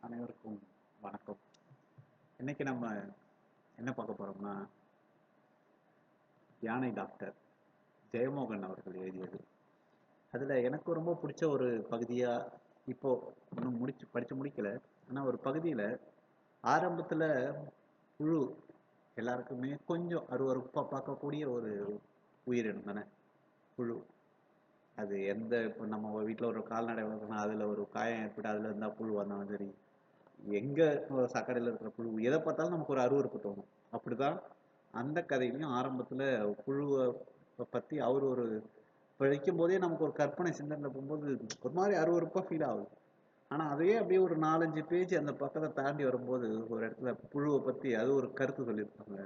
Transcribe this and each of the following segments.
அனைவருக்கும் வணக்கம். இன்னைக்கு நம்ம என்ன பார்க்க போறோம்னா, யானை டாக்டர் ஜெயமோகன் அவர்கள் எழுதியது. அதுல எனக்கு ரொம்ப பிடிச்ச ஒரு பகுதியா, இப்போ இன்னும் படிச்சு முடிக்கல. ஆனா ஒரு பகுதியில ஆரம்பத்துல புழு எல்லாருக்குமே கொஞ்சம் அருவருப்பா பார்க்கக்கூடிய ஒரு உயிரினம் தானே புழு. அது இப்போ நம்ம வீட்டில் ஒரு கால்நடை வளர்க்கணும், அதுல ஒரு காயம் ஏற்பட்டு அதுல இருந்தா புழு வந்தாலும் சரி, எங்க சாக்கடையில இருக்கிற புழு எதை பார்த்தாலும் நமக்கு ஒரு அருவருப்பு தோணும். அப்படிதான் அந்த கதையிலையும் ஆரம்பத்துல புழுவை பத்தி அவர் ஒரு படிக்கும் போதே நமக்கு ஒரு கற்பனை சிந்தனையில போகும்போது ஒரு மாதிரி அருவருப்பா ஃபீல் ஆகுது. ஆனா அதையே அப்படியே ஒரு 4-5 பேஜ் அந்த பக்கத்தை தாண்டி வரும்போது ஒரு இடத்துல புழுவை பத்தி அது ஒரு கருத்து சொல்லியிருப்பாங்க.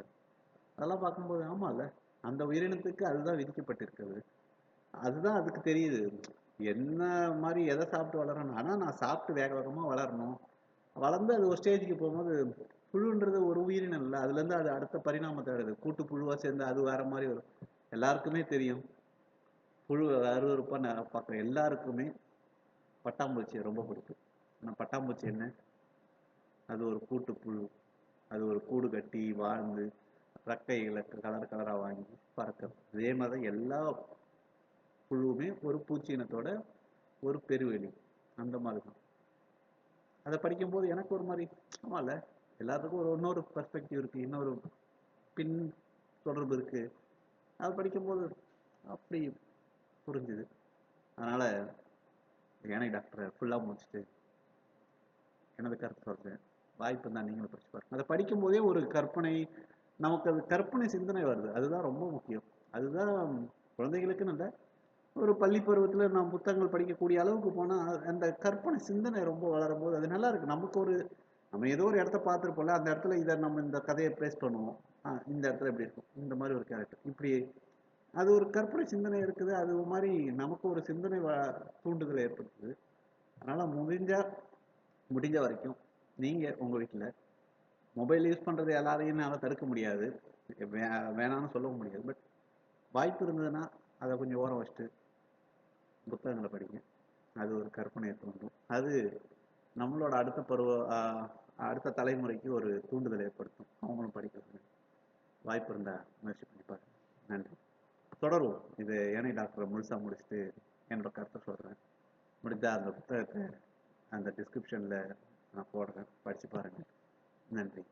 அதெல்லாம் பார்க்கும்போது ஆமால, அந்த உயிரினத்துக்கு அதுதான் விதிக்கப்பட்டிருக்கிறது. அதுதான் அதுக்கு தெரியுது என்ன மாதிரி எதை சாப்பிட்டு வளரணும். ஆனா நான் சாப்பிட்டு வேக வேகமா வளரணும், வளர்ந்து அது ஒரு ஸ்டேஜுக்கு போகும்போது புழுன்றது ஒரு உயிரினம் இல்லை, அதுல இருந்து அது அடுத்த பரிணாமத்தை அடையுது. கூட்டு புழுவா சேர்ந்து அது வேற மாதிரி வரும். எல்லாருக்குமே தெரியும் புழு அருவருப்பா பார்க்குற எல்லாருக்குமே பட்டாம்பூச்சியை ரொம்ப பிடிக்கும். ஆனா பட்டாம்பூச்சி என்ன, அது ஒரு கூட்டு புழு. அது ஒரு கூடு கட்டி வாழ்ந்து ரெக்கைகளை கலர் கலரா வாங்கி பறக்கிறது. அதே மாதிரி எல்லா புழுவுமே ஒரு பூச்சி இனத்தோட ஒரு பெருவெளி. அந்த மாதிரி தான் அதை படிக்கும்போது எனக்கு ஒரு மாதிரி ஆமால, எல்லாத்துக்கும் இன்னொரு பெர்ஸ்பெக்டிவ் இருக்கு, இன்னொரு பின் தொடர்பு இருக்கு. அது படிக்கும்போது அப்படி புரிஞ்சுது. அதனால யானை டாக்டரை ஃபுல்லா முடிச்சுட்டு எனது கருத்து சொல்றேன். வாய்ப்பு தான் நீங்களும் படிச்சு பாருங்க. அதை படிக்கும் போதே ஒரு கற்பனை, நமக்கு அது கற்பனை சிந்தனை வருது. அதுதான் ரொம்ப முக்கியம். அதுதான் குழந்தைகளுக்குன்னு இல்லை, ஒரு பள்ளி பருவத்துல நாம் புத்தகங்கள் படிக்கக்கூடிய அளவுக்கு போனா அந்த கற்பனை சிந்தனை ரொம்ப வளரும் போது அது நல்லா இருக்கு. நமக்கு ஒரு நம்ம ஏதோ ஒரு இடத்த பார்த்துருப்போம்ல, அந்த இடத்துல இதை நம்ம இந்த கதையை பேஸ் பண்ணுவோம். இந்த இடத்துல இப்படி இருக்கும், இந்த மாதிரி ஒரு கேரக்டர் இப்படி, அது ஒரு கற்பனை சிந்தனை இருக்குது. அது மாதிரி நமக்கு ஒரு சிந்தனை தூண்டுதலை ஏற்படுத்துது. அதனால முடிஞ்ச வரைக்கும் நீங்க உங்க வீட்டுல மொபைல் யூஸ் பண்றது எல்லாரையும் தடுக்க முடியாது, வேணாம்னு சொல்லவும் முடியாது. பட் வாய்ப்பு இருந்ததுன்னா அதை கொஞ்சம் ஓரம் வச்சுட்டு புத்தகங்களை படிங்க. அது ஒரு கற்பனையை தூண்டும். அது நம்மளோட அடுத்த தலைமுறைக்கு ஒரு தூண்டுதல் ஏற்படுத்தும். அவங்களும் படிக்கிறது வாய்ப்பு இருந்தா முயற்சி பண்ணி பாருங்க. நன்றி. தொடருவோம். இது ஏனை டாக்டரை முழுசா முடிச்சுட்டு என்னோட கருத்தை சொல்றேன். முடிஞ்சா அந்த புத்தகத்தை அந்த டிஸ்கிரிப்ஷன்ல நான் போடுறேன், படிச்சு பாருங்க. நன்றி.